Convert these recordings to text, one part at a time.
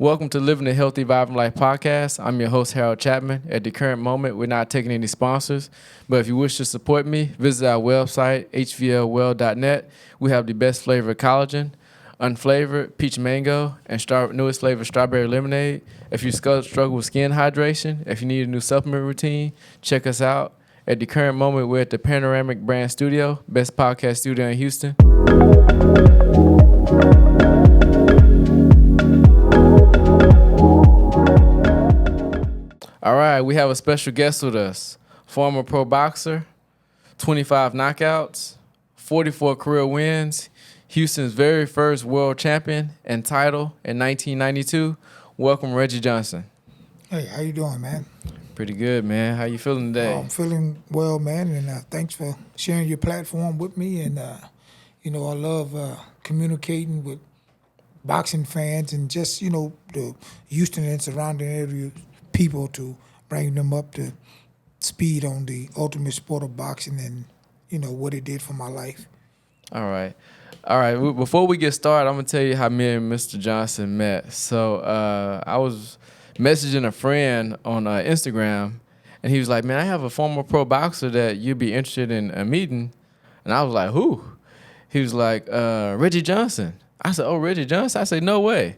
Welcome to Living a Healthy, Vibrant Life podcast. I'm your host, Harold Chatman. At the current moment, we're not taking any sponsors, but if you wish to support me, visit our website, hvlwell.net. We have the best flavor of collagen, unflavored peach mango, and newest flavor strawberry lemonade. If you struggle with skin hydration, if you need a new supplement routine, check us out. At the current moment, we're at the Panoramic Brand Studio, best podcast studio in Houston. All right, we have a special guest with us. Former pro boxer, 25 knockouts, 44 career wins, Houston's very first world champion and title in 1992. Welcome, Reggie Johnson. Hey, how you doing, man? Pretty good, man. How you feeling today? I'm feeling well, man, and thanks for sharing your platform with me. And, I love communicating with boxing fans and just, the Houston and surrounding area people to bring them up to speed on the ultimate sport of boxing and, what it did for my life. All right. Before we get started, I'm going to tell you how me and Mr. Johnson met. So I was messaging a friend on Instagram, and he was like, man, I have a former pro boxer that you'd be interested in meeting. And I was like, who? He was like, Reggie Johnson. I said, oh, Reggie Johnson? I said, no way.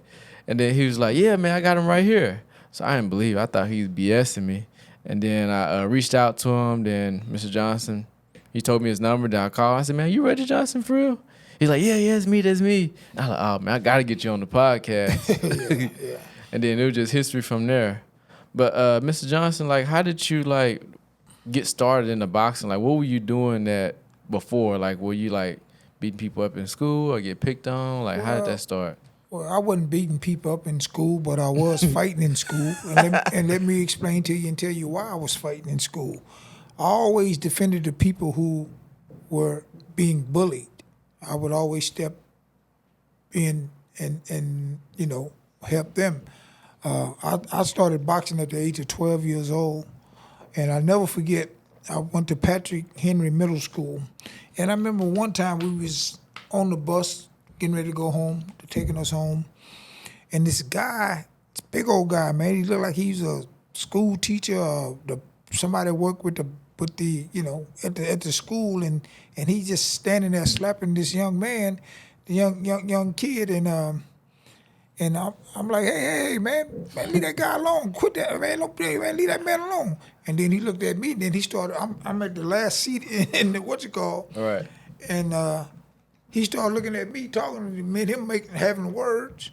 And then he was like, yeah, man, I got him right here. So I didn't believe it. I thought he was BSing me. And then I reached out to him. Then Mr. Johnson, he told me his number. Then I called. I said, man, you Reggie Johnson for real? He's like, yeah, it's me. That's me. I was like, oh, man, I got to get you on the podcast. Yeah. And then it was just history from there. But Mr. Johnson, like, how did you, like, get started in the boxing? Like, what were you doing that before? Like, were you, like, beating people up in school or get picked on? Like, how did that start? Well, I wasn't beating people up in school, but I was fighting in school. And let me explain to you and tell you why I was fighting in school. I always defended the people who were being bullied. I would always step in and help them. I started boxing at the age of 12 years old, and I'll never forget, I went to Patrick Henry Middle School, and I remember one time we was on the bus getting ready to go home, taking us home, and this guy, this big old guy, man, he looked like he was a school teacher, somebody that worked with the at the school, and he just standing there slapping this young man, the young kid, and I'm like, hey, man, leave that guy alone. Quit that, man. Don't play, man. Leave that man alone. And then he looked at me, and then he started, I'm at the last seat in the, All right. And he started looking at me, talking to me, and him having words,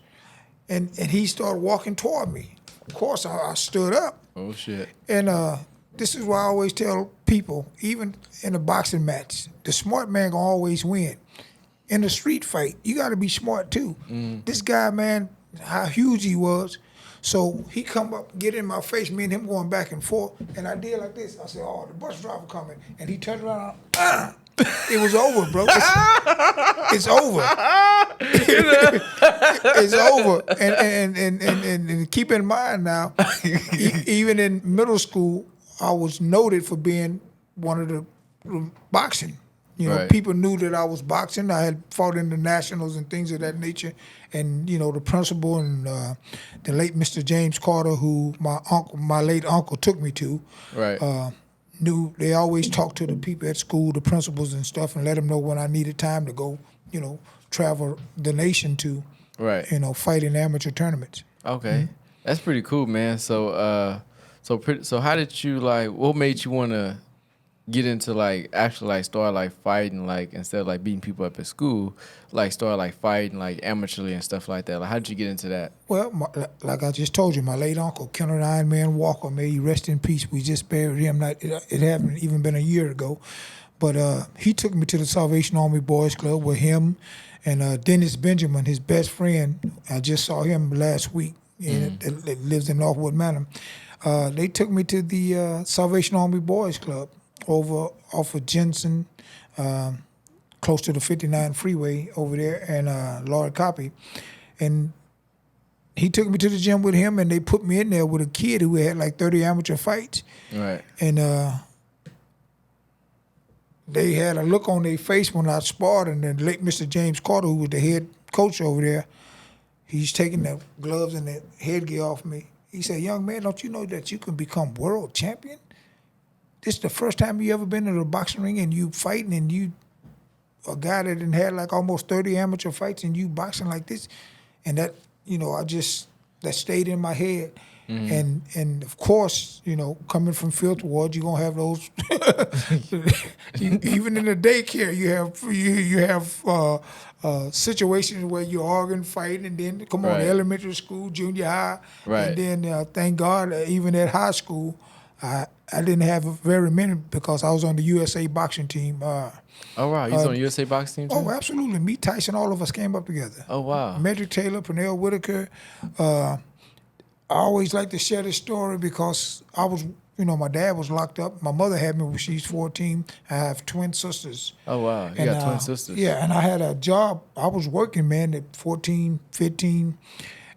and he started walking toward me. Of course, I stood up. Oh, shit. And this is why I always tell people, even in a boxing match, the smart man gonna always win. In a street fight, you got to be smart too. This guy, man, how huge he was. So he come up, get in my face, me and him going back and forth, and I did like this. I said, oh, the bus driver coming. And he turned around, it was over, bro. It's over. It's over. And keep in mind now, even in middle school, I was noted for being one of the boxing. Right. People knew that I was boxing. I had fought in the nationals and things of that nature. And, the principal and the late Mr. James Carter, who my late uncle took me to, Right. knew they always talked to the people at school, the principals and stuff, and let them know when I needed time to go, travel the nation to, Right. Fight in amateur tournaments. Okay. That's pretty cool, man. So how did you, like, what made you want to get into, like, actually, like, start, like, fighting, like, instead of, like, beating people up at school, like, start, like, fighting, like, amateurly and stuff like that? Like, how did you get into that? Well, like I just told you, my late uncle, Kenneth Iron Man Walker, may he rest in peace. We just buried him. It hadn't even been a year ago. But he took me to the Salvation Army Boys Club with him and Dennis Benjamin, his best friend. I just saw him last week. That lives in Northwood Manor. They took me to the Salvation Army Boys Club off of Jensen, close to the 59 freeway over there, and Lord Copy. And he took me to the gym with him, and they put me in there with a kid who had like 30 amateur fights. Right. And they had a look on their face when I sparred, and then late Mr. James Carter, who was the head coach over there, He's taking the gloves and the headgear off me. He said, young man, don't you know that you can become world champion? This is the first time you ever been in a boxing ring and you fighting and you a guy that done had like almost 30 amateur fights and you boxing like this. And that, that stayed in my head. And of course, coming from Filth Ward, you're gonna have those. Even in the daycare, you have situations where you're arguing, fighting, and then come on, elementary school, junior high, and then thank God, even at high school, I didn't have very many because I was on the USA boxing team. Oh wow, you was on the USA boxing team too? Oh, absolutely. Me, Tyson, all of us came up together. Oh wow. Medrick Taylor, Pernell Whitaker. I always like to share this story because I was, my dad was locked up. My mother had me when she's 14. I have twin sisters. Oh, wow. You got twin sisters. Yeah, and I had a job. I was working, man, at 14, 15.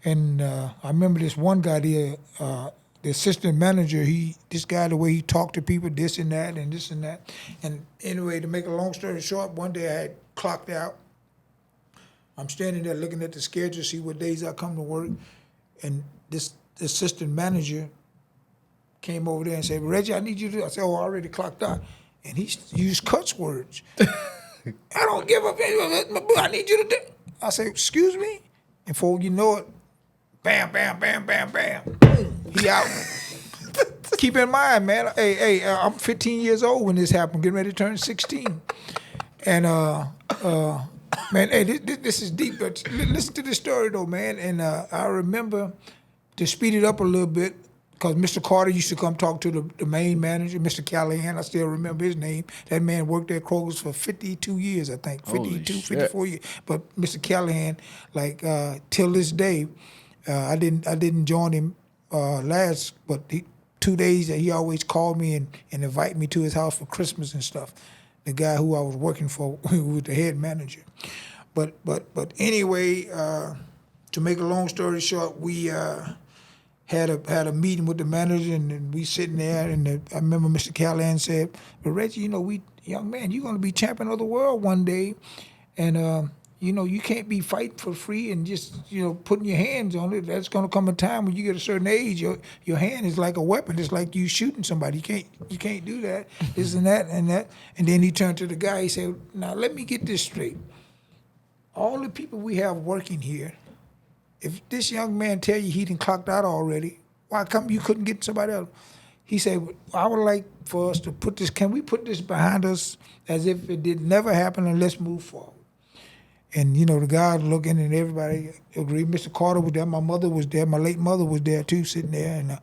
And I remember this one guy there, the assistant manager, this guy, the way he talked to people, this and that and this and that. And anyway, to make a long story short, one day I had clocked out. I'm standing there looking at the schedule, see what days I come to work. And this assistant manager came over there and said, Reggie, I need you to, I said, I already clocked out. And he used cuss words. I don't give up, I need you to do. I said, excuse me? And before you know it, bam, bam, bam, bam, bam, boom, he out. Keep in mind, man, I'm 15 years old when this happened, getting ready to turn 16. And man, hey, this is deep, but listen to this story though, man. And I remember, to speed it up a little bit, because Mr. Carter used to come talk to the main manager, Mr. Callahan. I still remember his name. That man worked at Kroger's for 52 years, I think. 52, 54 years. But Mr. Callahan, till this day, I didn't join him last, but 2 days that he always called me and invite me to his house for Christmas and stuff. The guy who I was working for, who was the head manager. But anyway, to make a long story short, we had a meeting with the manager, and we sitting there, and I remember Mr. Callahan said, "But Reggie, young man, you're going to be champion of the world one day, and you can't be fighting for free and just putting your hands on it. That's going to come a time when you get a certain age, your hand is like a weapon. It's like you shooting somebody. You can't do that. This and that and that." And then he turned to the guy. He said, "Now let me get this straight. All the people we have working here, if this young man tell you he done clocked out already, why come you couldn't get somebody else?" He said, "I would like for us to can we put this behind us as if it did never happen, and let's move forward." And, the guys looking, and everybody agreed. Mr. Carter was there. My mother was there. My late mother was there, too, sitting there. And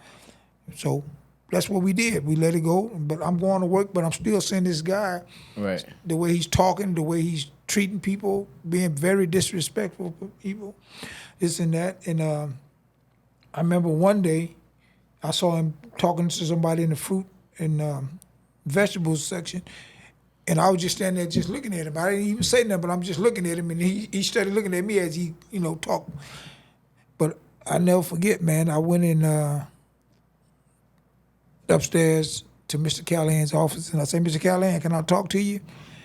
so that's what we did. We let it go. But I'm going to work, but I'm still seeing this guy, right, the way he's talking, the way he's treating people, being very disrespectful to people, this and that. And I remember one day I saw him talking to somebody in the fruit and vegetables section, and I was just standing there just looking at him. I didn't even say nothing, but I'm just looking at him, and he started looking at me as he, talked. But I never forget, man, I went in upstairs to Mr. Callahan's office, and I said, "Mr. Callahan, can I talk to you?"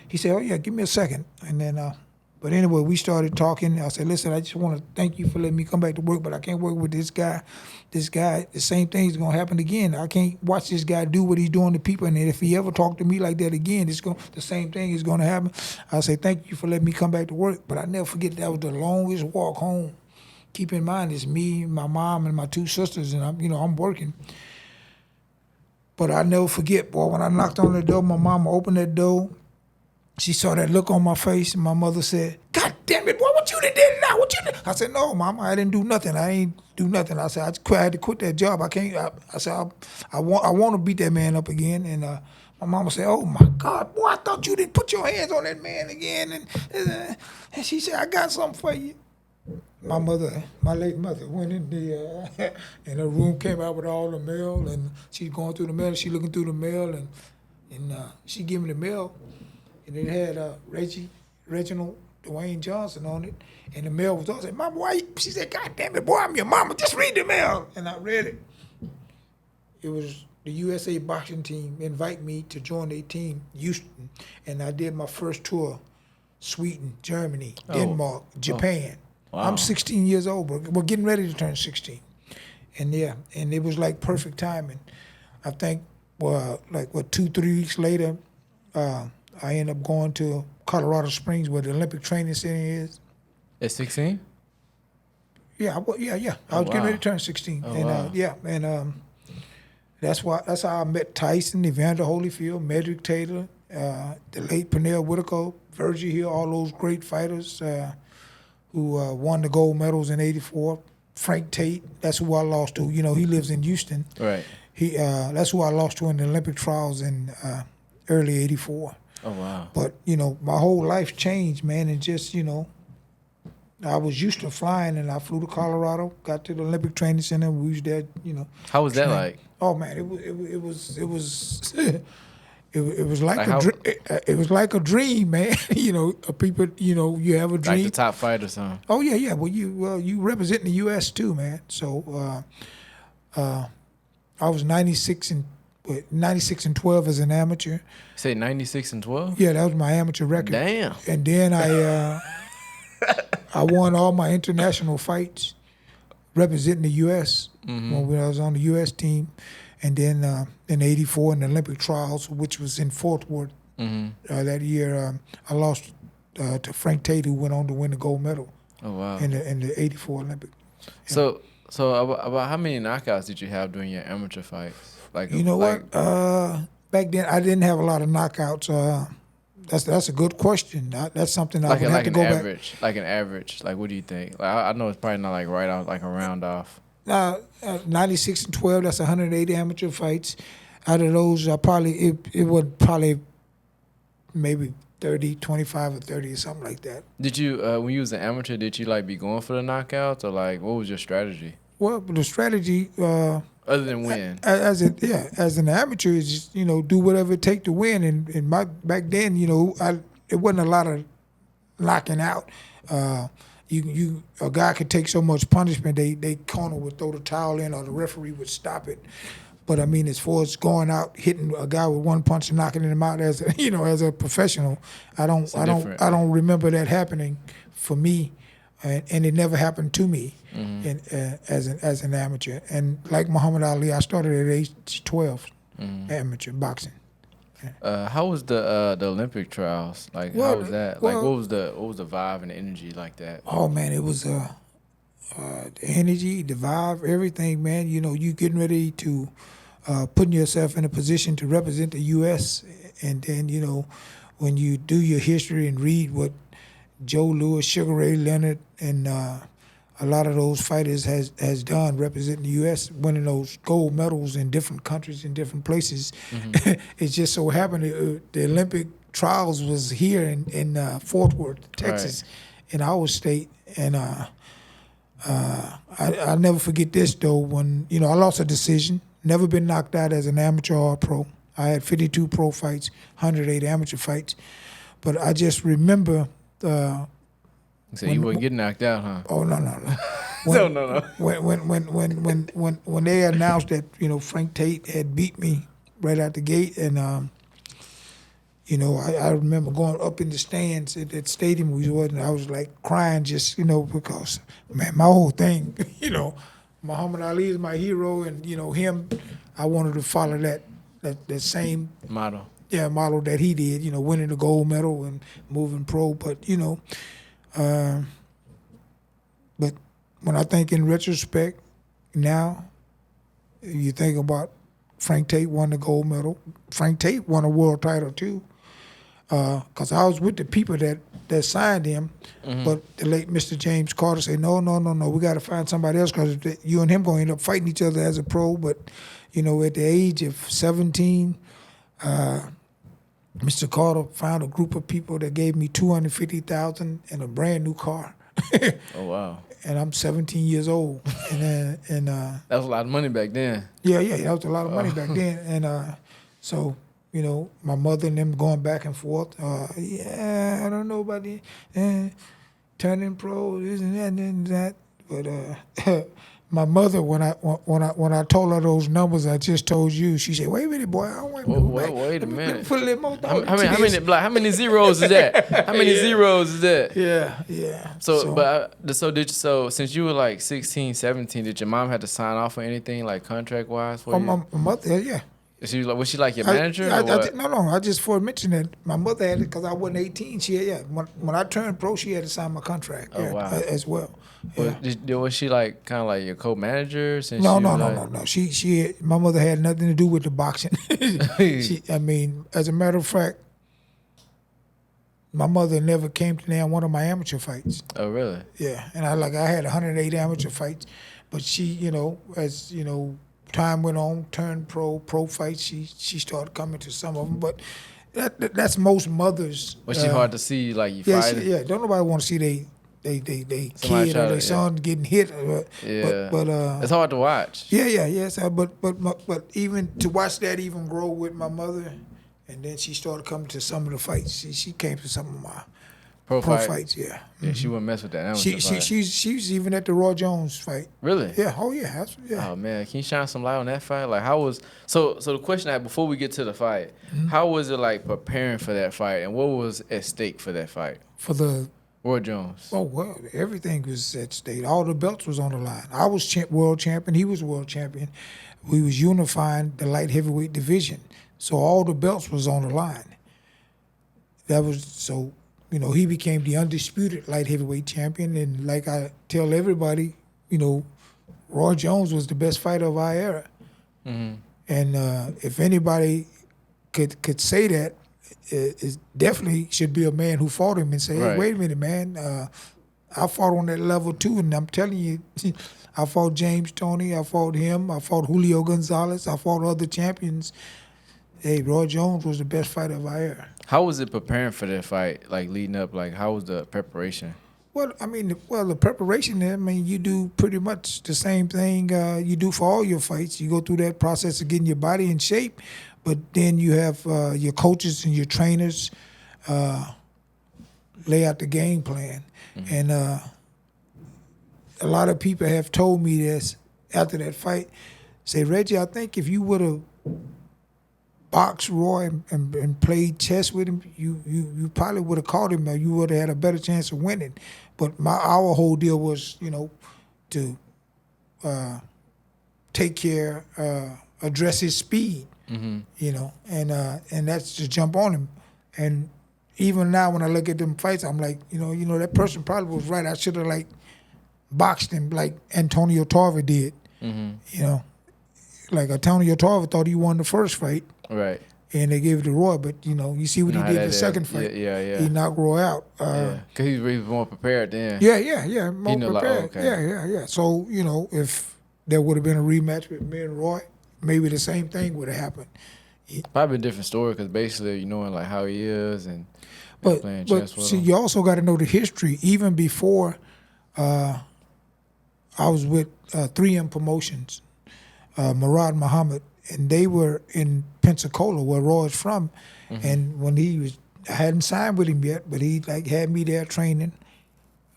He said, "Oh, yeah, give me a second." And then, but anyway, we started talking. I said, "Listen, I just want to thank you for letting me come back to work, but I can't work with this guy. This guy, the same thing is going to happen again. I can't watch this guy do what he's doing to people, and if he ever talk to me like that again, the same thing is going to happen." I say, "Thank you for letting me come back to work." But I never forget, that was the longest walk home. Keep in mind, it's me, my mom, and my two sisters, and I'm working. But I never forget, boy, when I knocked on the door, my mama opened that door. She saw that look on my face, and my mother said, "God damn it, boy, what you done did now? What you done?" I said, "No, Mama, I didn't do nothing. I ain't do nothing." I said, I had to quit that job. I can't. I said, I want to beat that man up again. And my mama said, "Oh my God, boy, I thought you didn't put your hands on that man again." And she said, "I got something for you." My mother, my late mother, went in the and her room, came out with all the mail, and she's going through the mail. She looking through the mail, and she gave me the mail. And it had Reginald Dwayne Johnson on it. And the mail was on. I said, "Mama, why?" She said, "God damn it, boy, I'm your mama. Just read the mail." And I read it. It was the USA boxing team invite me to join their team, Houston. And I did my first tour, Sweden, Germany, Denmark, Japan. Wow. I'm 16 years old, but we're getting ready to turn 16. And yeah, and it was like perfect timing. I think, well, like 2-3 weeks later, I ended up going to Colorado Springs where the Olympic Training Center is. At 16? Yeah, yeah. I Oh, was getting ready wow. to turn 16, Oh, and wow. that's how I met Tyson, Evander Holyfield, Medrick Taylor, the late Pernell Whitaker, Virgil Hill, all those great fighters who won the gold medals in '84. Frank Tate, that's who I lost to. You know, he lives in Houston. Right. That's who I lost to in the Olympic trials in early '84. Oh, wow. But you know, my whole life changed, man, and just I was used to flying, and I flew to Colorado, got to the Olympic Training Center. We was there, How was that train. like? Oh man, it was like it was like a dream, man. People, you have a dream. Like the top fight or something? Oh yeah. Well, you represent the U.S. too, man. So I was 96 and 12 as an amateur. You say 96 and 12? Yeah, that was my amateur record. Damn. And then I won all my international fights representing the U.S. When I was on the U.S. team. And then in '84 in the Olympic trials, which was in Fort Worth that year, I lost to Frank Tate, who went on to win the gold medal. Oh, wow. In the '84 Olympic. Yeah. So about how many knockouts did you have during your amateur fights? Like, you know what? Back then I didn't have a lot of knockouts. That's a good question. That's something I would have to go average, back. Like an average. Like, what do you think? Like, I know it's probably not like right out, like a round off. 96 and 12. That's 180 amateur fights. Out of those, it would probably maybe 30, 25 or 30 or something like that. Did you when you was an amateur? Did you like be going for the knockouts or like what was your strategy? Well, the strategy. Other than win. As an amateur, is just, do whatever it take to win. And back then, it wasn't a lot of knocking out. A guy could take so much punishment, they corner would throw the towel in or the referee would stop it. But I mean, as far as going out hitting a guy with one punch and knocking him out as a professional, I don't remember that happening for me, and it never happened to me as an amateur. And like Muhammad Ali, I started at age 12, amateur boxing. How was the Olympic trials? Like, how was that? Like, what was the vibe and the energy like that? Oh man, it was the energy, the vibe, everything, man. You getting ready to putting yourself in a position to represent the U.S. And then when you do your history and read what Joe Louis, Sugar Ray Leonard, and a lot of those fighters has done representing the U.S., winning those gold medals in different countries in different places. It just so happened the Olympic trials was here in Fort Worth, Texas, in our state. And I'll never forget this, though, when, I lost a decision, never been knocked out as an amateur or a pro. I had 52 pro fights, 108 amateur fights. But I just remember... So you wouldn't get knocked out, huh? Oh no. No. When they announced that Frank Tate had beat me right out the gate, and I remember going up in the stands at that stadium we was, and I was like crying just because man, my whole thing, Muhammad Ali is my hero, and him, I wanted to follow that same model. Yeah, model that he did, winning the gold medal and moving pro, but but when I think in retrospect, now, you think about Frank Tate won the gold medal. Frank Tate won a world title too, because I was with the people that signed him. But the late Mr. James Carter said, no, we got to find somebody else because you and him going to end up fighting each other as a pro. But at the age of 17. Mr. Carter found a group of people that gave me $250,000 and a brand new car. Oh wow! And I'm 17 years old, and that was a lot of money back then. Yeah, that was a lot of money back then, and so my mother and them going back and forth. I don't know about the turning pro, this and that, but My mother, when I told her those numbers I just told you, she said, "Wait a minute, boy. I don't wait a minute. Wait a Let me minute. put a little more thought How into many, this." how many zeros is that? How many zeros is that? Yeah. So since you were like 16, 17, did your mom have to sign off on anything like contract wise for you? My mother, yeah. Was she like your manager or what? No. I just for mentioned that my mother had it because I wasn't 18. She had, yeah. When I turned pro, she had to sign my contract. Oh, wow. As well. Yeah. Was she like kind of like your co-manager? Since No. My mother had nothing to do with the boxing. As a matter of fact, my mother never came to one of my amateur fights. Oh, really? Yeah, and I had 108 amateur fights, but she, as time went on, turned pro fights. She started coming to some of them, but that's most mothers. Was she hard to see like you Yeah, fighting? don't nobody want to see they kid or their son getting hit. But it's hard to watch. Yes. But even to watch that even grow with my mother, and then she started coming to some of the fights. She came to some of my pro fights. Yeah. Yeah, she wouldn't mess with that. She's even at the Roy Jones fight. Really? Yeah. Oh yeah. Oh man, can you shine some light on that fight? Like, how was so the question I had before we get to the fight, how was it like preparing for that fight, and what was at stake for that fight? For the Roy Jones. Oh well, everything was at stake. All the belts was on the line. I was world champion. He was world champion. We was unifying the light heavyweight division, so all the belts was on the line. That was so. He became the undisputed light heavyweight champion, and like I tell everybody, Roy Jones was the best fighter of our era. Mm-hmm. And if anybody could say that, it definitely should be a man who fought him and say, "Hey, wait a minute, man, I fought on that level too." And I'm telling you, I fought James Toney, I fought him, I fought Julio Gonzalez, I fought other champions. Hey, Roy Jones was the best fighter of our era. How was it preparing for that fight, like leading up? Like, how was the preparation? Well, the preparation, you do pretty much the same thing you do for all your fights. You go through that process of getting your body in shape, but then you have your coaches and your trainers lay out the game plan. Mm-hmm. And a lot of people have told me this after that fight, say, "Reggie, I think if you would have boxed Roy and played chess with him, you probably would have caught him, or you would have had a better chance of winning." But our whole deal was, to take care, address his speed, and that's to jump on him. And even now, when I look at them fights, I'm like, that person probably was right. I should have boxed him like Antonio Tarver did. Mm-hmm. Like Antonio Tarver thought he won the first fight. Right. And they gave it to Roy, but you see what he did in the second fight. Yeah. He knocked Roy out. Because he was more prepared then. Yeah, more prepared. Like, okay. Yeah. So if there would have been a rematch with me and Roy, maybe the same thing would have happened. Probably a different story because basically knowing like how he is and playing chess with him. You also got to know the history. Even before I was with 3M Promotions, Murad Muhammad, and they were in Pensacola, where Roy's from. Mm-hmm. And when I hadn't signed with him yet, but he had me there training.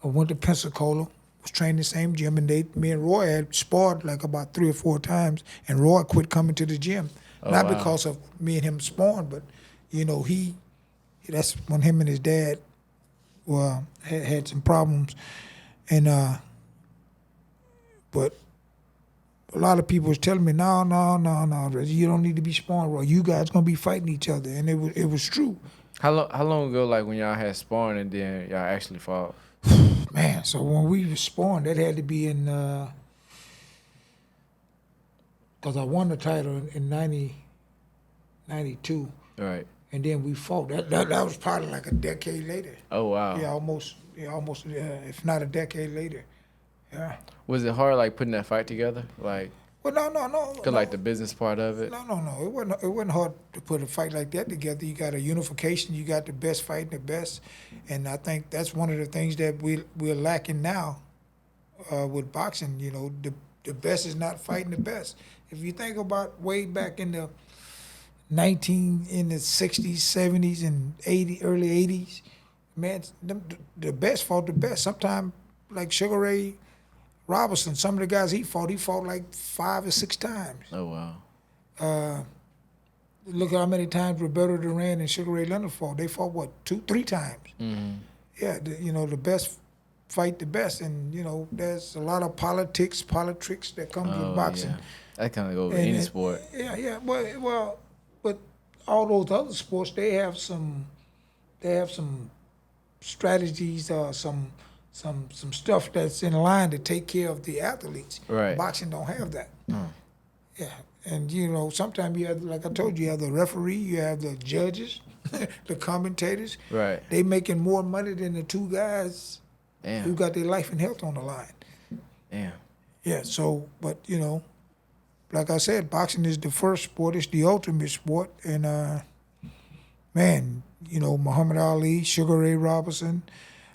I went to Pensacola, was training the same gym, and me and Roy had sparred about 3 or 4 times, and Roy quit coming to the gym. Not because of me and him sparring, but that's when him and his dad had some problems. And but a lot of people was telling me, no, Reggie, you don't need to be sparring, Roy. You guys gonna be fighting each other, and it was true. How long ago, like when y'all had sparring and then y'all actually fought? Man, so when we was sparring, that had to be in because I won the title in 92. Right. And then we fought. That was probably like a decade later. Oh wow. Yeah, almost. If not a decade later. Yeah. Was it hard, like putting that fight together, like? Well, no. Cause like the business part of it. No. It wasn't hard to put a fight like that together. You got a unification. You got the best fighting the best, and I think that's one of the things that we're lacking now with boxing. The best is not fighting the best. If you think about way back in the in the 60s, 70s, and early 80s, man, the best fought the best. Sometimes like Sugar Ray Robinson, some of the guys he fought like 5 or 6 times. Oh wow. Look at how many times Roberto Duran and Sugar Ray Leonard fought. They fought, what, 2, 3 times? Mm-hmm. Yeah, the best fight the best. And, there's a lot of politics that comes with boxing. Yeah. That kind of goes with any sport. Yeah. But all those other sports, they have some strategies or some stuff that's in line to take care of the athletes. Right. Boxing don't have that. Yeah. And sometimes you have, like I told you have the referee, you have the judges, the commentators. Right. They making more money than the 2 guys Damn. who got their life and health on the line. Damn. Yeah, so, but, like I said, boxing is the first sport. It's the ultimate sport. And, man, Muhammad Ali, Sugar Ray Robinson,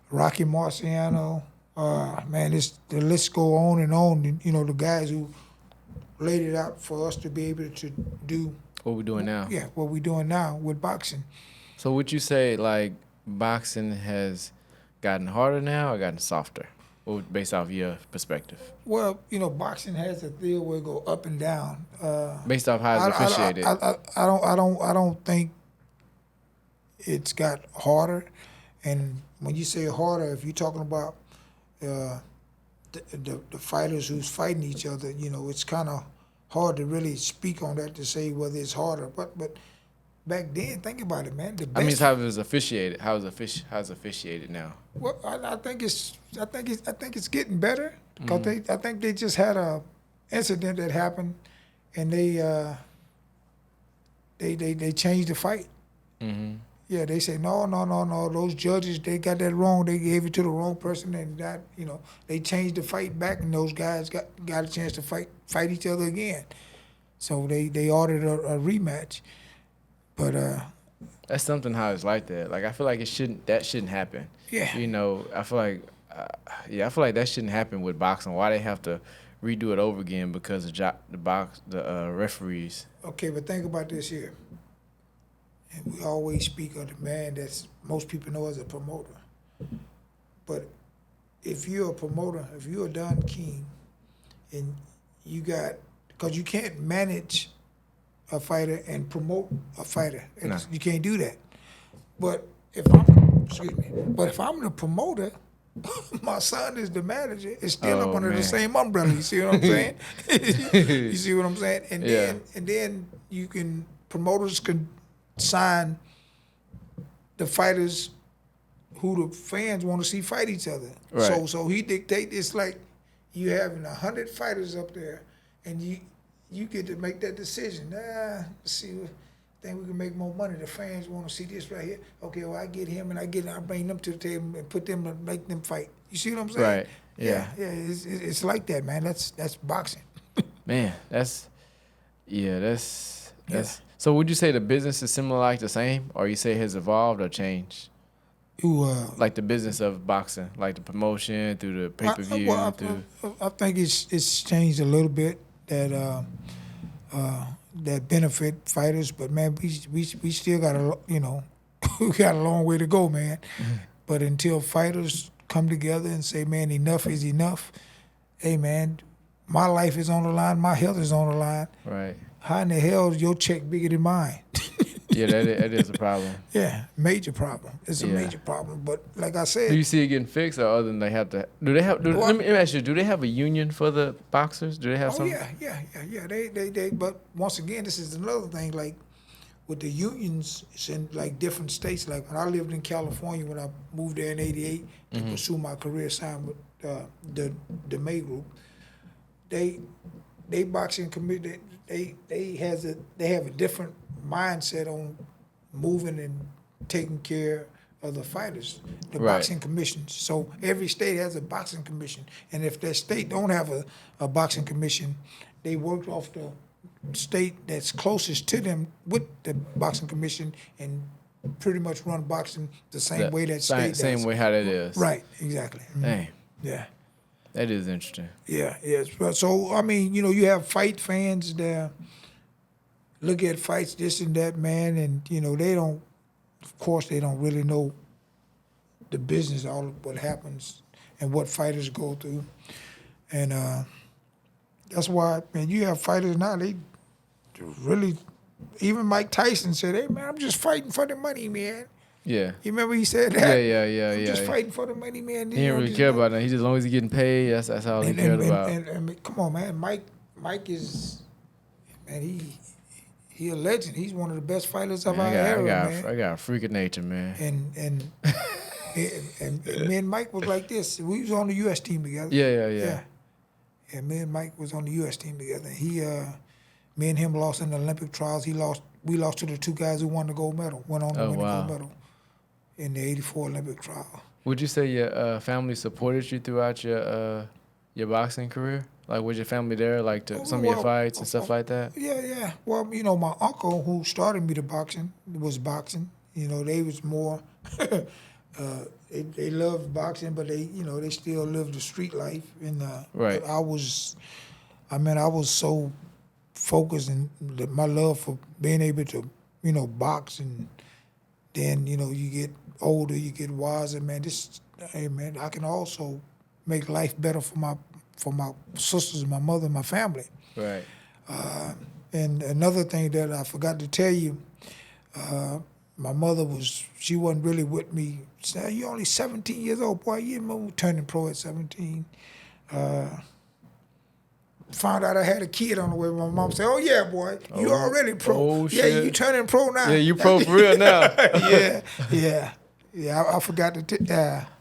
Rocky Marciano, man, the list go on and on. And, the guys who laid it out for us to be able to do. What we doing now? Yeah, what we doing now with boxing. So would you say, like, boxing has gotten harder now or gotten softer? Based off your perspective? Well, boxing has a deal where it go up and down. Based off how it's officiated. I don't think it's got harder. And when you say harder, if you're talking about the fighters who's fighting each other, it's kind of hard to really speak on that to say whether it's harder. But back then, think about it, man. The best, I mean, it's how it was officiated. How's officiated now? Well, I think it's getting better because I think they just had a incident that happened, and they changed the fight. Mm-hmm. Yeah, they say no. Those judges, they got that wrong. They gave it to the wrong person, and that they changed the fight back, and those guys got a chance to fight each other again. So they ordered a rematch, but that's something how it's like that. Like I feel like that shouldn't happen. Yeah. I feel like that shouldn't happen with boxing. Why they have to redo it over again because of the referees? Okay, but think about this here. And we always speak of the man that's most people know as a promoter. But if you're a promoter, if you're a Don King, and because you can't manage a fighter and promote a fighter. No. You can't do that. But if I'm the promoter, my son is the manager. It's still up under the same umbrella. You see what I'm saying? You see what I'm saying? And then promoters can sign the fighters who the fans want to see fight each other. Right. So he dictate. It's like you having 100 fighters up there, and you get to make that decision. Let's see, think we can make more money. The fans want to see this right here. Okay, well I get him and I bring them to the table and put them and make them fight. You see what I'm saying? Right. Yeah. It's like that, man. That's boxing. Man, that's. So would you say the business is similar, like the same, or you say it has evolved or changed? Like the business of boxing, like the promotion through the pay-per-view. I think it's changed a little bit that benefit fighters, but man, we still got we got a long way to go, man. Mm-hmm. But until fighters come together and say, man, enough is enough. Hey, man, my life is on the line, my health is on the line. Right. How in the hell is your check bigger than mine? Yeah, that is a problem. Yeah, major problem. It's a major problem. But like I said, do you see it getting fixed, or other than they have to? Let me ask you: do they have a union for the boxers? Do they have something? Yeah. They. But once again, this is another thing. Like with the unions in like different states. Like when I lived in California, when I moved there in '88 to pursue my career, signed with the May Group. They boxing committee. They have a different mindset on moving and taking care of the fighters, the boxing commissions. So every state has a boxing commission, and if that state don't have a boxing commission, they work off the state that's closest to them with the boxing commission and pretty much run boxing the same way that state does. Same way how that is. Right, exactly. Dang. Yeah. That is interesting. Yeah. So, I mean, you have fight fans that look at fights, this and that, man, and, they don't really know the business, all of what happens and what fighters go through. And that's why, man, you have fighters now, they really, even Mike Tyson said, hey, man, I'm just fighting for the money, man. Yeah. You remember he said that? I'm just fighting for the money, man. He didn't really care about that. He just, as long as he getting paid, that's all he cared about. And come on, man, Mike is, man, he a legend. He's one of the best fighters of our era, man. I got a freak of nature, man. And me and Mike was like this. We was on the U.S. team together. Yeah. And me and Mike was on the U.S. team together. Me and him lost in the Olympic trials. We lost to the two guys who won the gold medal. Went on to win the gold medal in the '84 Olympic trial. Would you say your family supported you throughout your boxing career? Like, was your family there, like, to some of your fights and stuff like that? Yeah. Well, my uncle who started me to boxing was boxing. They was more. They loved boxing, but they still lived the street life. And right. I was so focused in my love for being able to, box, and then you get older, you get wiser, man. Hey man, I can also make life better for my sisters, my mother, and my family. Right. And another thing that I forgot to tell you, my mother she wasn't really with me. She said, you're only 17 years old, boy. You know, turning pro at 17. Found out I had a kid on the way. My mom said, oh, yeah, boy, you already pro. Oh, yeah, shit. You turning pro now. Yeah, you pro for real now. Yeah. I forgot to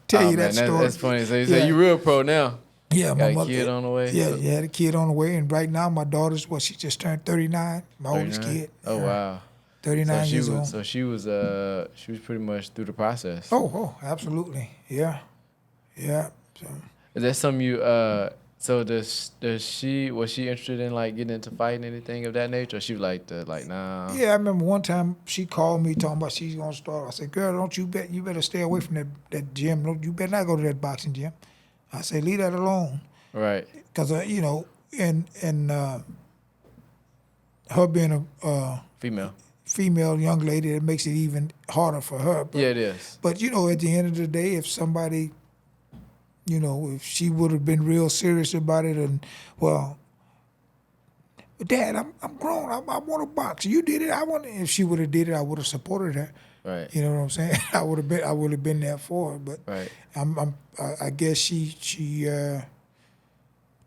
tell you that story. That's funny. So you say you real pro now. Yeah, my mother. Got a kid on the way. Yeah, you had a kid on the way. And right now, my daughter's, she just turned 39, my 39? Oldest kid. Oh, wow. 39 years old. So she was pretty much through the process. Oh, absolutely. Yeah. So. Is that something you so was she interested in, like, getting into fighting, anything of that nature? Or she was like nah? Yeah, I remember one time she called me talking about she's gonna start. I said, girl, you better stay away from that gym. You better not go to that boxing gym. I said, leave that alone. Right. Because and her being a female young lady, it makes it even harder for her. But, yeah, it is. But at the end of the day, if somebody, if she would have been real serious about it, and Dad, I'm grown. I want to box. You did it. If she would have did it, I would have supported her. Right. You know what I'm saying? I would have been there for her. But right. I guess she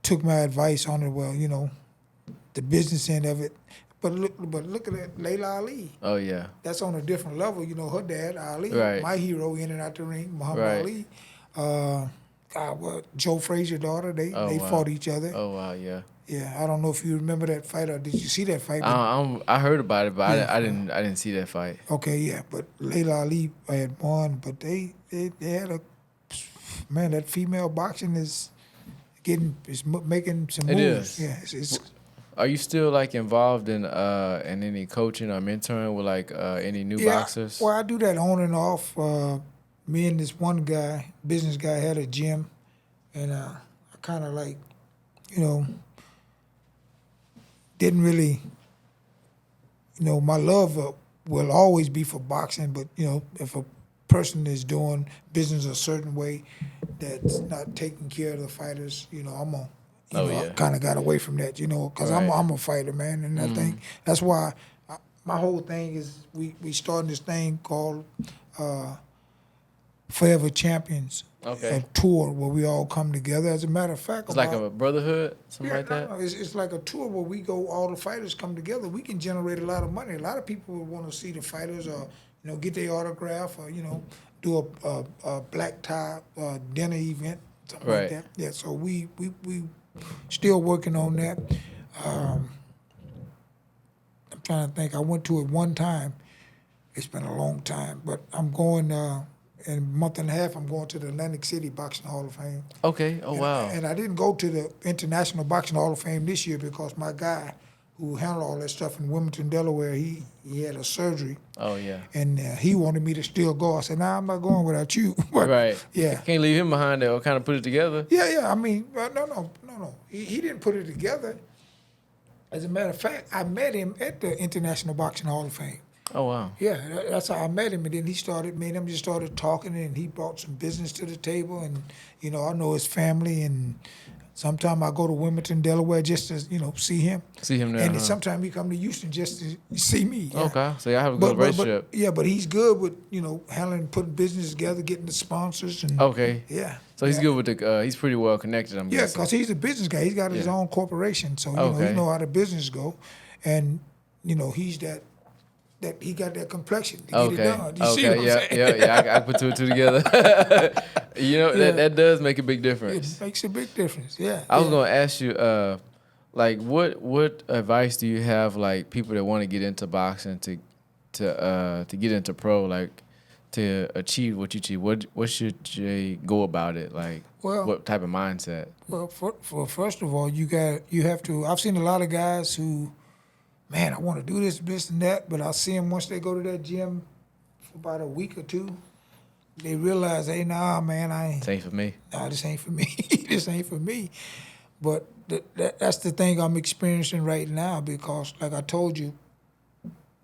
took my advice on it. Well, the business end of it. But look at that, Layla Ali. Oh yeah. That's on a different level. Her dad, Ali, right. my hero in and out the ring, Muhammad Ali. Joe Frazier's daughter, they fought each other. Oh wow, yeah. Yeah, I don't know if you remember that fight or did you see that fight? I heard about it, but I didn't see that fight. Okay, yeah, but Layla Ali had won, but they had that female boxing is making some moves. It is. Yeah, it's Are you still, like, involved in any coaching or mentoring with, like, any new boxers? Well, I do that on and off. Me and this one guy, business guy, had a gym, and I kind of like, didn't really, my love will always be for boxing, but, if a person is doing business a certain way that's not taking care of the fighters, I'm a I kind of got away from that, because right. I'm a fighter, man, and I think that's why my whole thing is we starting this thing called Forever Champions, a tour where we all come together. As a matter of fact, it's like a brotherhood, something like that. No, it's like a tour where we go, all the fighters come together. We can generate a lot of money. A lot of people would want to see the fighters, or get their autograph, or do a black tie dinner event, something like that. Yeah, so we still working on that. I'm trying to think. I went to it one time. It's been a long time, but I'm going in a month and a half. I'm going to the Atlantic City Boxing Hall of Fame. Okay. Oh, wow. And I didn't go to the International Boxing Hall of Fame this year because my guy who handled all that stuff in Wilmington, Delaware, he had a surgery. Oh, yeah. And he wanted me to still go. I said, nah, I'm not going without you. But, right. Yeah. Can't leave him behind there or kind of put it together. Yeah. I mean, no. He didn't put it together. As a matter of fact, I met him at the International Boxing Hall of Fame. Oh, wow. Yeah, that's how I met him. And then me and him just started talking, and he brought some business to the table. And, I know his family. And Sometimes I go to Wilmington, Delaware, just to see him. See him there. And Huh? sometimes he come to Houston just to see me. Yeah. Okay, so y'all have a good relationship. But he's good with handling, putting business together, getting the sponsors, and Okay. yeah. So he's good with the. He's pretty well connected. I'm Yeah, guessing. because he's a business guy. He's got his own corporation, so he know how the business go, and he's that he got that complexion to get it done. You see what I'm saying? Yeah. I put two and two together. That does make a big difference. It makes a big difference. Yeah. I was gonna ask you, like, what advice do you have, like, people that want to get into boxing to get into pro, like, to achieve what you achieve? What should they go about it? Like, what type of mindset? Well, for first of all, you have to. I've seen a lot of guys who, man, I want to do this and that, but I see them once they go to that gym for about a week or two, they realize, hey, nah, man, This ain't for me. Nah, this ain't for me. This ain't for me. But that's the thing I'm experiencing right now, because, like I told you,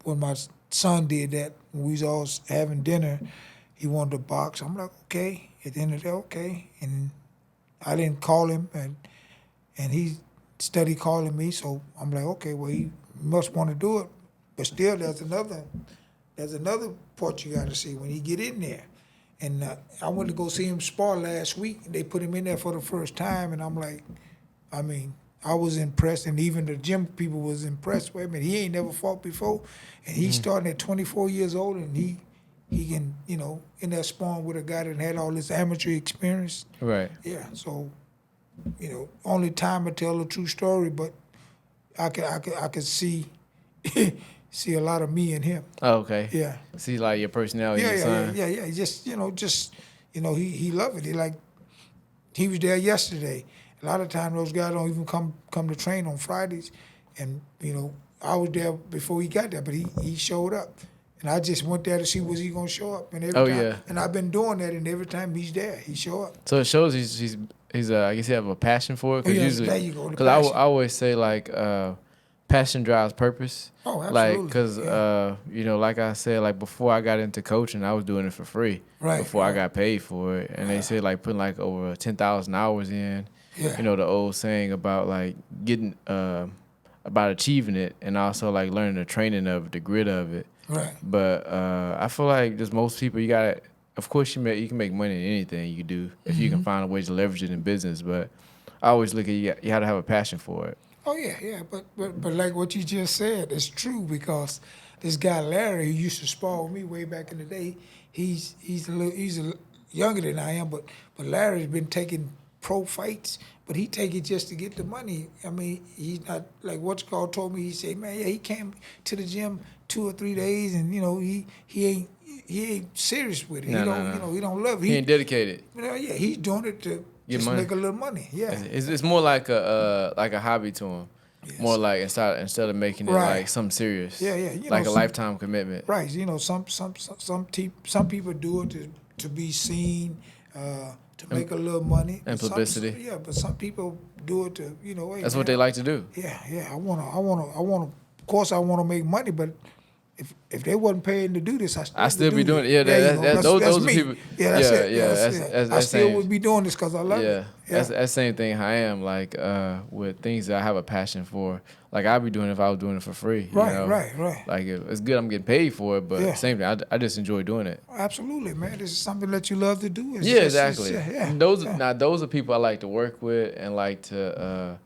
when my son did that, when we was all having dinner, he wanted to box. I'm like, okay. At the end of the day, okay. And I didn't call him, and he steady calling me. So I'm like, okay, well, he must want to do it. But still, there's another part you got to see when he get in there. And I went to go see him spar last week. And they put him in there for the first time, and I'm like, I was impressed, and even the gym people was impressed. Wait a minute, he ain't never fought before, and he's starting at 24 years old, and he can, in that sparring with a guy that had all this amateur experience. Right. Yeah. So, only time will tell the true story, but I could see see a lot of me in him. Oh, okay. Yeah. See, like, your personality. Yeah. Just he loved it. He was there yesterday. A lot of times those guys don't even come to train on Fridays, and I was there before he got there, but he showed up, and I just went there to see was he gonna show up, and every time, and I've been doing that, and every time he's there, he show up. So it shows he's I guess he have a passion for it. Cause usually, there you go. Because I always say, like, passion drives purpose. Oh, absolutely. Like, because like I said, like, before I got into coaching, I was doing it for free. Right. Before I got paid for it, and they said, like, putting like over 10,000 hours in. Yeah. The old saying about, like, getting about achieving it, and also, like, learning the training of it, the grit of it. Right. But I feel like just most people, you gotta. Of course, you can make money in anything you do if you can find a way to leverage it in business. But I always look at you have to have a passion for it. Oh yeah. But like what you just said, it's true, because this guy Larry, who used to spar with me way back in the day, he's younger than I am, but Larry's been taking pro fights, but he take it just to get the money. I mean, he's not like what's called told me. He said, man, he came to the gym 2 or 3 days, and he ain't serious with it. No. He don't love it. He ain't dedicated. He's doing it to Get just money. make a little money. Yeah, it's more like a hobby to him. Yes. More like instead of making it like something serious. Yeah. Like a lifetime commitment. Right. Some people do it to be seen, to make a little money and publicity. But some people do it to hey, that's what they like to do. Yeah. I wanna. Of course, I want to make money, but if they wasn't paying to do this, I still be doing it. Yeah, those are me. people. Yeah, that's it. I still would be doing this because I love it. Yeah, that's same thing. I am like with things that I have a passion for. Like I'd be doing it if I was doing it for free. Right. Like it's good. I'm getting paid for it, but same thing. I just enjoy doing it. Absolutely, man. This is something that you love to do. Exactly. And those are people I like to work with and like to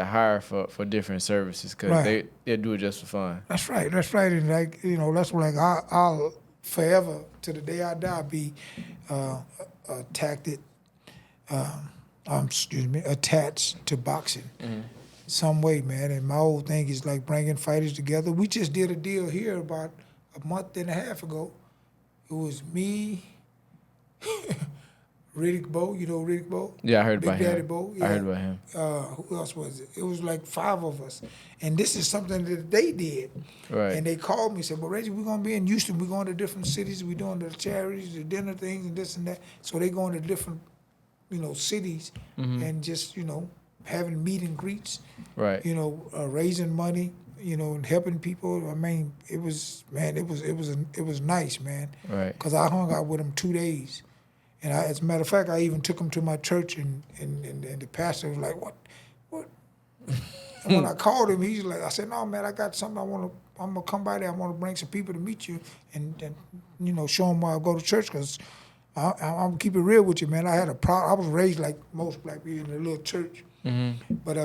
hire for different services because they do it just for fun. That's right. And that's like I'll forever to the day I die be attached to boxing. Mm-hmm. Some way, man. And my whole thing is like bringing fighters together. We just did a deal here about a month and a half ago. It was me, Riddick Bowe. You know Riddick Bowe? Yeah, I heard about him. Big Daddy Bowe. Yeah. I heard about him. Who else was it? It was like 5 of us. And this is something that they did. Right. And they called me and said, well, Reggie, we're going to be in Houston. We're going to different cities. We're doing the charities, the dinner things, and this and that. So they going to different, cities and just, having meet and greets. Right. Raising money, and helping people. I mean, it was nice, man. Right. Because I hung out with them 2 days. And as a matter of fact, I even took him to my church, and the pastor was like, what? And when I called him, he's like, I said, no, man, I got something I'm gonna come by there. I want to bring some people to meet you and show them why I go to church, because I'm gonna keep it real with you, man. I had a problem. I was raised like most black people in a little church, but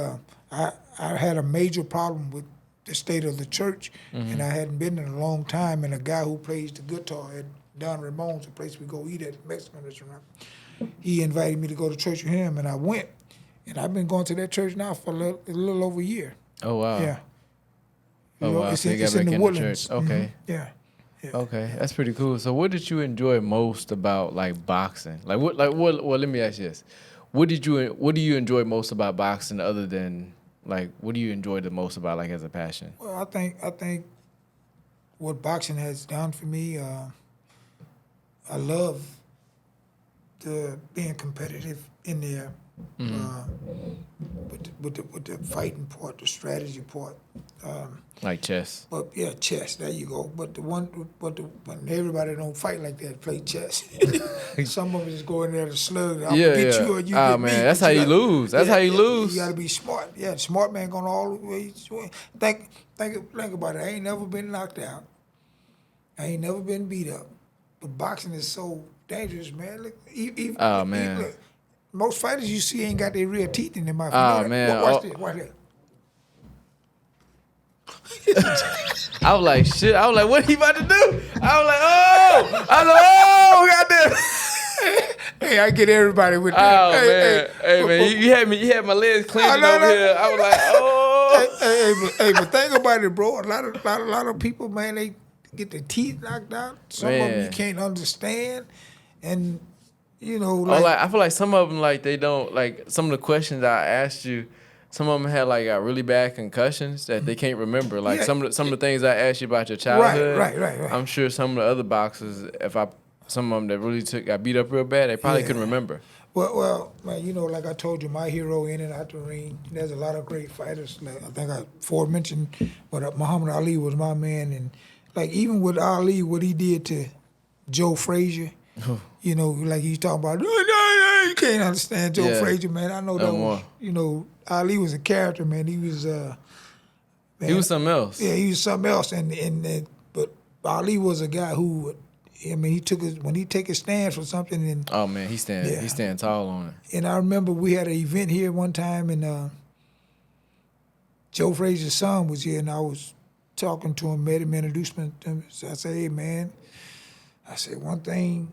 I had a major problem with the state of the church, and I hadn't been in a long time. And a guy who plays the guitar at Don Ramon's, a place we go eat at, a Mexican restaurant, he invited me to go to church with him, and I went. And I've been going to that church now for a little over a year. Oh, wow. Yeah. Wow. It's So you in got back the into Woodlands. church. Okay. Yeah. Okay, that's pretty cool. So, what did you enjoy most about like boxing? Well, let me ask you this: what do you enjoy most about boxing, other than like what do you enjoy the most about like as a passion? Well, I think what boxing has done for me, I love the being competitive in there, with the fighting part, the strategy part. Like chess. But yeah, chess. There you go. But when everybody don't fight like that, play chess. Some of them just go in there to slug. I'm gonna get you or you get me. Man, that's how you lose. That's how you lose. You gotta be smart. Yeah, the smart man going all the way. Think about it. I ain't never been knocked out. I ain't never been beat up. But boxing is so dangerous, man. Look, look, most fighters you see ain't got their real teeth in their mouth. Man. Watch this. Watch that. I was like, shit. I was like, what he about to do? Goddamn. Hey, I get everybody with that. Hey, man, you had my legs clenched over here. I was like, but think about it, bro. A lot of people, man, they get their teeth knocked out. Some of them you can't understand, and I feel like some of them, like they don't like some of the questions I asked you. Some of them had like really bad concussions that they can't remember. Like some of the things I asked you about your childhood. Right. I'm sure some of the other boxers, some of them that really got beat up real bad, they probably couldn't remember. Well, man, like I told you, my hero in and out the ring. There's a lot of great fighters. Like I think I aforementioned, but Muhammad Ali was my man, and like even with Ali, what he did to Joe Frazier. Like he's talking about, no, you can't understand Joe Frazier, man. I know that was, Ali was a character, man. He was, he was something else. Yeah, he was something else, but Ali was a guy who, when he take a stand for something, and he stand tall on it. And I remember we had an event here one time, and Joe Frazier's son was here, and I was talking to him, met him, introduced him to him. So I said, hey, man, one thing,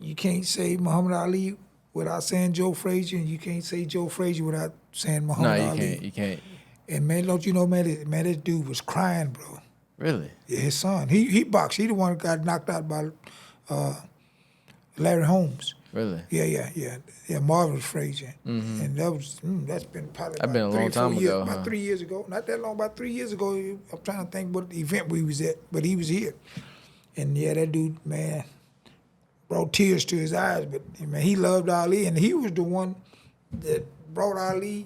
you can't say Muhammad Ali without saying Joe Frazier, and you can't say Joe Frazier without saying Muhammad Ali. No, you can't. And man, don't you know, man, this dude was crying, bro. Really? Yeah, his son. He boxed. He the one that got knocked out by Larry Holmes. Really? Yeah, Marvin Frazier. Mm-hmm. And that's been probably been a long time ago. About 3 years ago. Not that long, about 3 years ago. I'm trying to think what event we was at, but he was here. And yeah, that dude, man, brought tears to his eyes. But man, he loved Ali, and he was the one that brought Ali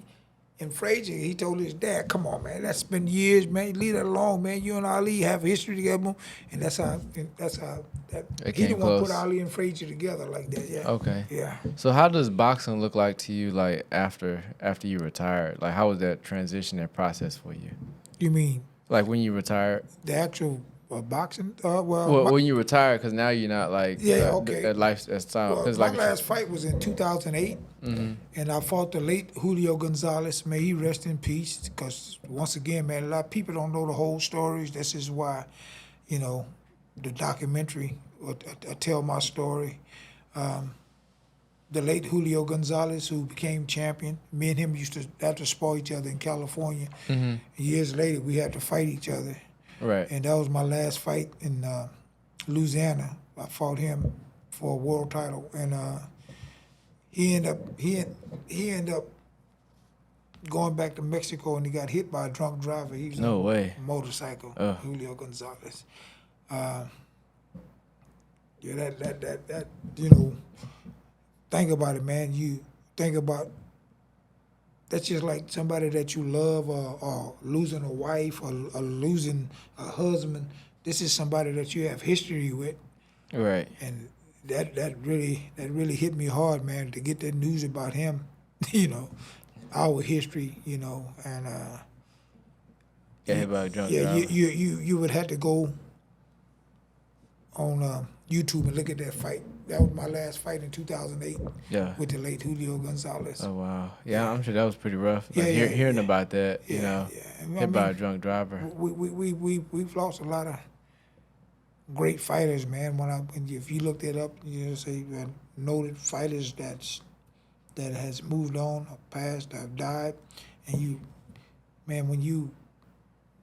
and Frazier. He told his dad, "Come on, man, that's been years, man. Leave that alone, man. You and Ali have a history together." And that's how he the one put Ali and Frazier together like that. Yeah. Okay. Yeah. So how does boxing look like to you, like after you retired? Like how was that transition and process for you? You mean like when you retired? The actual boxing? When you retired, because now you're not like okay. that lifestyle. Well, my last fight was in 2008, and I fought the late Julio Gonzalez. May he rest in peace. Because once again, man, a lot of people don't know the whole stories. This is why, the documentary will tell my story. The late Julio Gonzalez, who became champion, me and him used to have to spar each other in California. Mm-hmm. Years later, we had to fight each other. Right. And that was my last fight in Louisiana. I fought him for a world title, and he ended up going back to Mexico, and he got hit by a drunk driver. He was on a motorcycle, Julio Gonzalez. Think about it, man. You think about that's just like somebody that you love, or losing a wife, or losing a husband. This is somebody that you have history with, right? And that really hit me hard, man, to get that news about him. You know, our history. You know, and Get hit by a drunk yeah, driver. you would have to go on YouTube and look at that fight. That was my last fight in 2008 Yeah. with the late Julio Gonzalez. Oh wow. Yeah, I'm sure that was pretty rough. Like, Yeah, hearing yeah. about that, you know, yeah. hit by a drunk driver. We've lost a lot of great fighters, man. If you look that up, you know, say noted fighters that has moved on, or passed, have died, and when you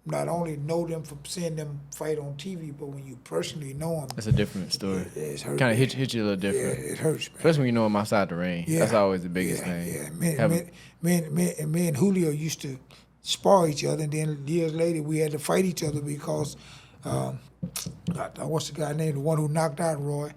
not only know them from seeing them fight on TV, but when you personally know them, It's a different story. it's hurt. Kind of hit you a little different. Yeah, it hurts, man. Especially when you know him outside the ring. Yeah. That's always the biggest thing. Yeah, me and Julio used to spar each other, and then years later we had to fight each other because what's the guy named, the one who knocked out Roy?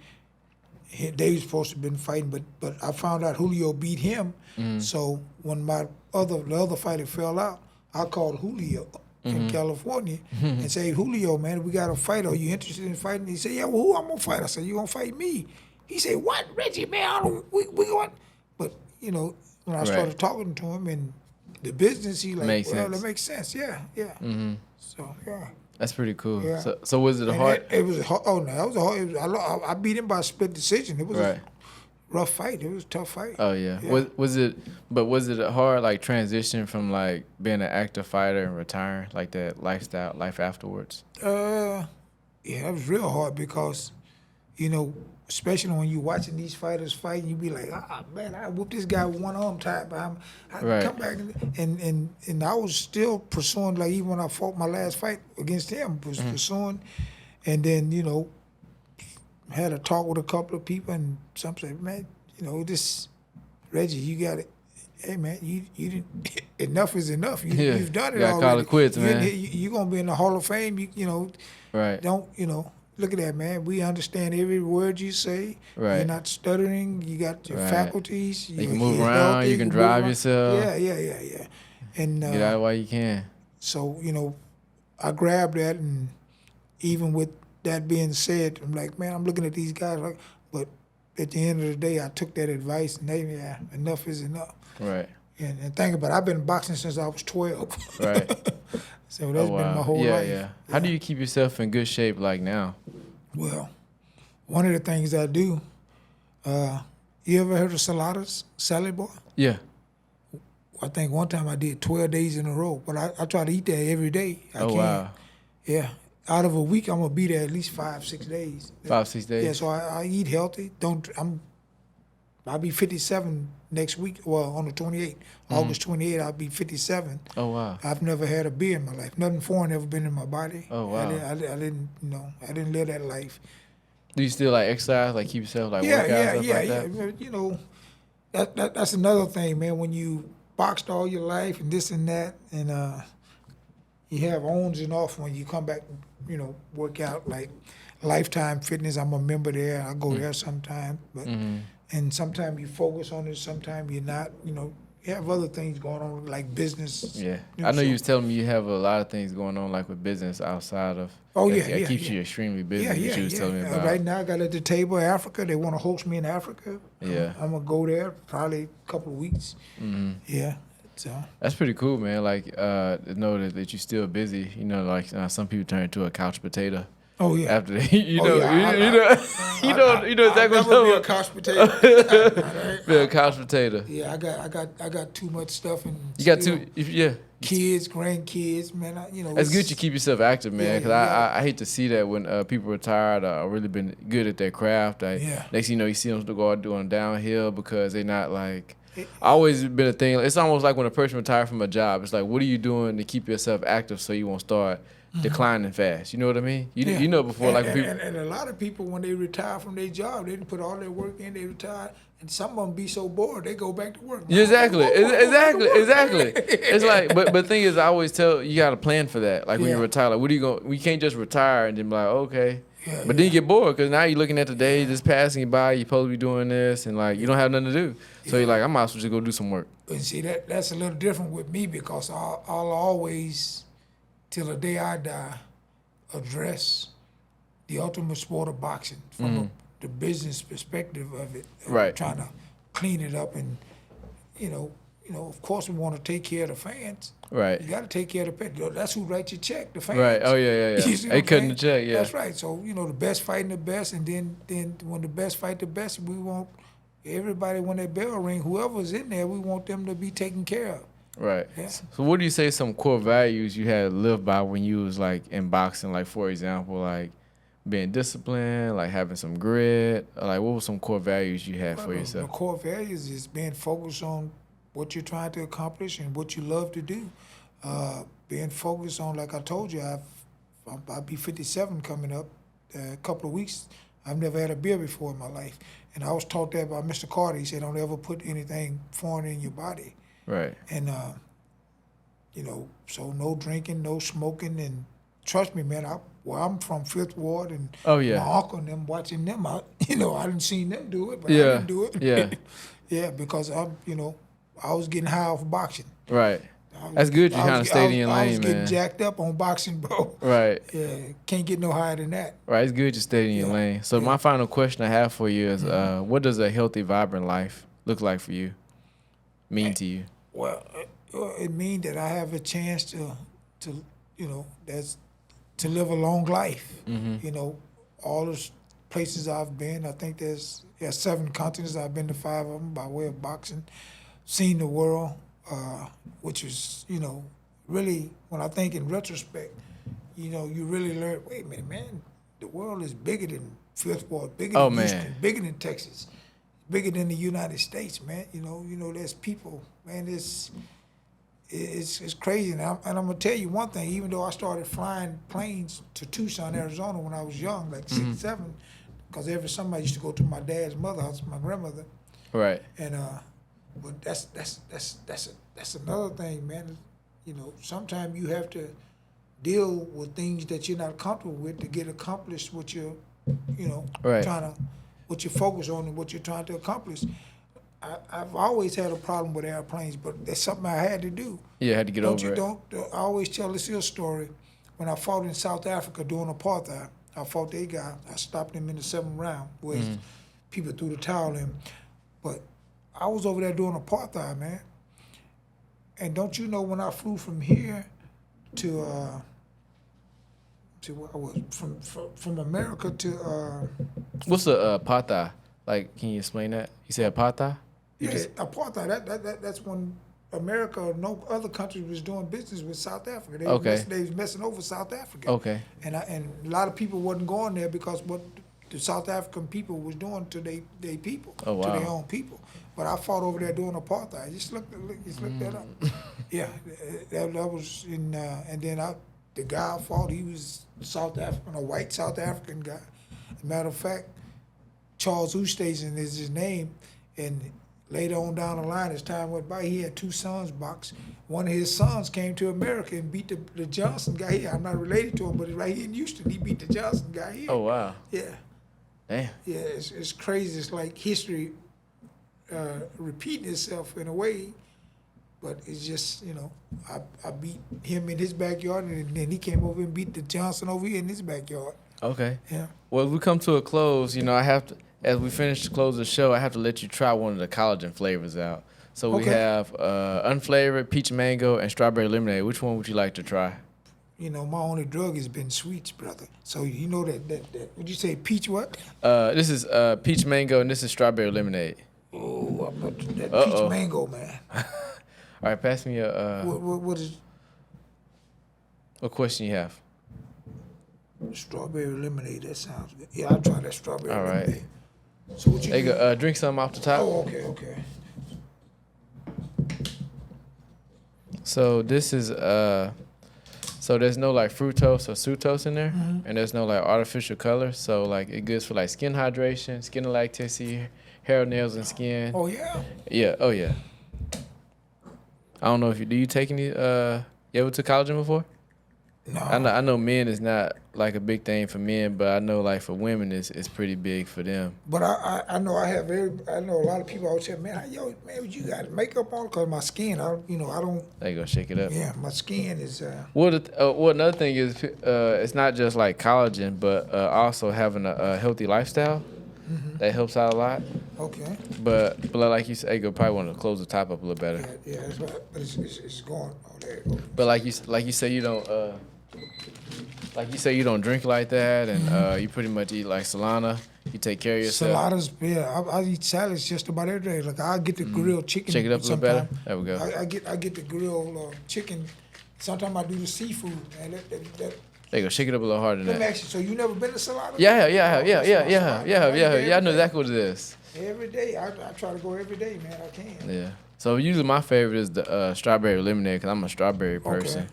They were supposed to have been fighting, but I found out Julio beat him. So when the other fighter fell out, I called Julio in California and say, Julio, man, we got a fight. Are you interested in fighting? He said, yeah, well, who I'm gonna fight? I said, you gonna fight me? He said, what, Reggie, man? We going. But you know, when I started talking to him and the business, he like, Makes well, sense. that makes sense. Yeah. So yeah. That's pretty cool. Yeah. So was it a And hard? it was hard. Oh no, that was a hard. I beat him by a split decision. It was Right. a rough fight. It was a tough fight. Oh yeah. Was it a hard like transition from like being an active fighter and retiring, like that lifestyle, life afterwards? Yeah, that was real hard because, you know, especially when you watching these fighters fight, and you be like, man, I whooped this guy with one arm tied behind. I Right. come back and I was still pursuing, like even when I fought my last fight against him, was pursuing, and then you know, had a talk with a couple of people, and some said, man, you know, this Reggie, you got it. Hey man, you didn't. Enough is enough. You've done it You gotta already. call it quits, man. You're gonna be in the Hall of Fame. You know, Right. don't, you know, look at that, man. We understand every word you say. Right. You're not stuttering. You got your Right. faculties. You can move you're around. healthy, You can move drive around. yourself. Yeah. And Get out while you can. so, you know, I grabbed that, and even with that being said, I'm like, man, I'm looking at these guys, like, but at the end of the day, I took that advice, and enough is enough. Right. And think about it, I've been boxing since I was 12. Right. So that's been my whole life. Yeah. How do you keep yourself in good shape like now? Well, one of the things I do, you ever heard of saladas, salad bar? Yeah. I think one time I did 12 days in a row, but I try to eat that every day. Wow. Yeah. Out of a week, I'm gonna be there at least 5-6 days. 5-6 days. Yeah, so I eat healthy. I'll be 57 next week. Well, on the 28th, August 28th, I'll be 57. Oh wow. I've never had a beer in my life. Nothing foreign ever been in my body. Oh, wow. I didn't, I didn't live that life. Do you still like exercise, like keep yourself like work out stuff like that? You know, that's another thing, man. When you boxed all your life and this and that, and you have ons and off when you come back, you know, work out like Lifetime Fitness. I'm a member there. I go there sometime, but and sometimes you focus on it, sometimes you're not. You know, you have other things going on like business. Yeah. You I know so- you was telling me you have a lot of things going on like with business outside of. Oh, that yeah, keeps yeah. you extremely busy. Yeah. That you was telling me about. Right now, I got at the table Africa. They want to host me in Africa. Yeah. I'm gonna go there probably a couple of weeks. Yeah. So. That's pretty cool, man. Like, to know that you're still busy. You know, like some people turn into a couch potato. Oh yeah. After they, you Oh, know, yeah, you know exactly what I'm I'm be a talking couch potato. Be a couch potato. Yeah, I got too much stuff and You got still yeah. kids, grandkids, man. That's good you keep yourself active, man. Yeah, Because yeah. I hate to see that when people retired or really been good at their craft. Yeah. Next thing you know, you see them go out doing downhill because they're not like. Always been a thing. It's almost like when a person retires from a job. It's like, what are you doing to keep yourself active so you won't start declining fast? You know what I mean? You know before and, like and, people. and a lot of people when they retire from their job, they didn't put all their work in. They retire, and some of them be so bored they go back to work. Yeah, exactly. Exactly. Exactly. It's like, but the thing is, I always tell you got to plan for that. Like when you Yeah. retire, like what are you going? We can't just retire and then be like, okay. Yeah, But then you get bored because now you're looking at the day just passing you by. You're supposed to be doing this, and like you don't have nothing to do. So you're like, I might as well just go do some work. And see that's a little different with me because I'll always, till the day I die, address the ultimate sport of boxing from the business perspective of it, Right. trying to clean it up, and you know, of course we want to take care of the fans. Right. You got to take care of the fans. That's who writes your check, the fans. Right. Oh yeah. You see what They I'm cutting the saying? check. Yeah. That's right. So the best fighting the best, and then when the best fight the best, we want everybody, when that bell ring, whoever's in there, we want them to be taken care of. Right. Yeah. So what do you say some core values you had to live by when you was like in boxing? Like for example, like being disciplined, like having some grit. Or like what were some core values you had for The yourself? core values is being focused on what you're trying to accomplish and what you love to do. Being focused on, like I told you, I'll be 57 coming up a couple of weeks. I've never had a beer before in my life. And I was taught that by Mr. Carter. He said, don't ever put anything foreign in your body. Right. And, so no drinking, no smoking. And trust me, man, I'm from Fifth Ward, and Oh yeah. my uncle and them, watching them out, I didn't see them do it, but I Yeah. didn't do it. Yeah. Yeah, because I was getting high off boxing. Right. That's good. You kind of stayed in your I was lane, getting man. jacked up on boxing, bro. Right. Yeah, can't get no higher than that. Right. It's good you stayed in your Yeah. lane. So Yeah. my final question I have for you is, what does a healthy, vibrant life look like for you? Mean to you? Well, it means that I have a chance to that's to live a long life. Mm-hmm. All the places I've been. I think there's 7 continents. I've been to 5 of them by way of boxing. Seen the world, which is really, when I think in retrospect, you really learn. Wait a minute, man. The world is bigger than Fifth Ward, bigger Oh, than man. Houston, bigger than Texas, bigger than the United States, man. There's people, man. It's crazy, and I'm gonna tell you one thing. Even though I started flying planes to Tucson, Arizona, when I was young, like 6, 7, because every summer I used to go to my dad's mother house, my grandmother, Right. and but that's another thing, man. Sometimes you have to deal with things that you're not comfortable with to get accomplished what you're, Right. what you're focused on and what you're trying to accomplish. I've always had a problem with airplanes, but that's something I had to do. Yeah, I had to get over it. I always tell this here story. When I fought in South Africa during apartheid, I fought that guy. I stopped him in the 7th round, where people threw the towel in. But I was over there doing apartheid, man. And don't you know, when I flew from here to where I was, from America to What's the apartheid? Like, can you explain that? You said apartheid? apartheid. That's when America or no other country was doing business with South Africa. They was messing over South Africa. Okay. And a lot of people wasn't going there because what the South African people was doing to their people, Oh, to wow. their own people. But I fought over there doing apartheid. Just look that up. Yeah, that was in. And then the guy I fought, he was South African, a white South African guy. Matter of fact, Charles Oosthuizen is his name, and later on down the line, as time went by, he had 2 sons box. One of his sons came to America and beat the Johnson guy here. I'm not related to him, but right here in Houston, he beat the Johnson guy here. Oh wow. Yeah, Damn. yeah, it's crazy. It's like history repeating itself in a way, but it's just, I beat him in his backyard, and then he came over and beat the Johnson over here in his backyard. Okay. Yeah. Well, as we come to a close, I have to, as we finish to close the show, I have to let you try one of the collagen flavors out. So we Okay. have unflavored peach mango and strawberry lemonade. Which one would you like to try? My only drug has been sweets, brother. So you know that would you say peach what? This is peach mango and this is strawberry lemonade. Oh, that Uh-oh. peach mango, man. All right, pass me a What is what question you have? strawberry lemonade? That sounds good. Yeah, I'll try that strawberry All right. lemonade. So what you There you do? go. Drink some off the top. Oh, okay. So this is so there's no like fructose or sucrose in there, and there's no like artificial color. So like it good for like skin hydration, skin elasticity, hair, nails, and skin. Oh yeah. Yeah. Oh yeah. I don't know if do you take any you ever took collagen before? No. I know men is not like a big thing for men, but I know like for women it's pretty big for them. But I know I know a lot of people out there, man, you got makeup on? Because my skin, I don't, There you go, shake it up. yeah, my skin is, Well, another thing is it's not just like collagen, but also having a healthy lifestyle. That helps out a lot. Okay. But like you said, you probably want to close the top up a little better. Yeah, that's right. But it's going. Oh, there. But like you say, you don't drink like that, and you pretty much eat like Solana. You take care of yourself. Saladas, yeah. I eat salads just about every day. Like I get the grilled chicken. Shake it up a little better. There we go. I get the grilled chicken. Sometimes I do the seafood. And that There you go. Shake it up a little harder than let me that. ask you, so you never been to Salada? Yeah. I know exactly what it is. Every day. I try to go every day, man. I can. Yeah. So usually my favorite is the strawberry lemonade because I'm a strawberry person. Okay.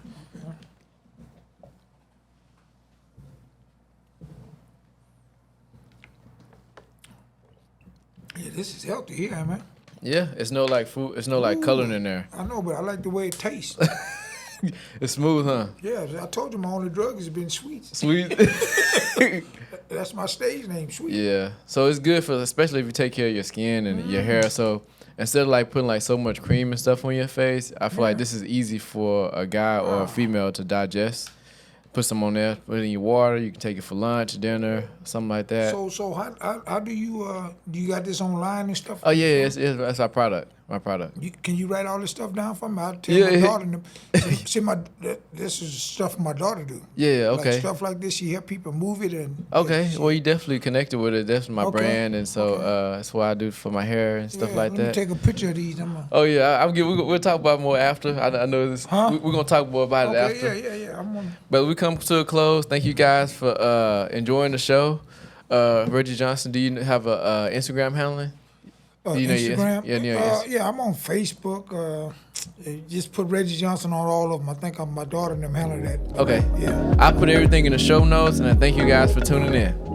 Yeah, this is healthy here, man. Yeah, it's no like food. It's no like coloring in there. I know, but I like the way it tastes. It's smooth, huh? Yeah, I told you my only drug has been sweets. Sweet. That's my stage name, sweet. Yeah. So it's good for, especially if you take care of your skin and your hair. So instead of like putting like so much cream and stuff on your face, I feel like this is easy for a guy or a female to digest. Put some on there, put it in your water. You can take it for lunch, dinner, something like that. So how do you got this online and stuff? Oh yeah, that's our product. My product. Can you write all this stuff down for me? I'll tell my daughter. See, this is stuff my daughter do. Yeah, okay. Like stuff like this, she help people move it and. Okay, well you definitely connected with it. That's my brand, and so that's what I do for my hair and stuff like let that. me take a picture of these. Oh yeah, we'll talk about it more after. I know this. Huh? We're gonna talk more about it after. Yeah. I'm on. But we come to a close. Thank you guys for enjoying the show. Reggie Johnson, do you have a Instagram handling? Instagram? Yeah, I'm on Facebook. Just put Reggie Johnson on all of them. I think my daughter and them handle that. Okay. Yeah. I put everything in the show notes, and I thank you guys for tuning in.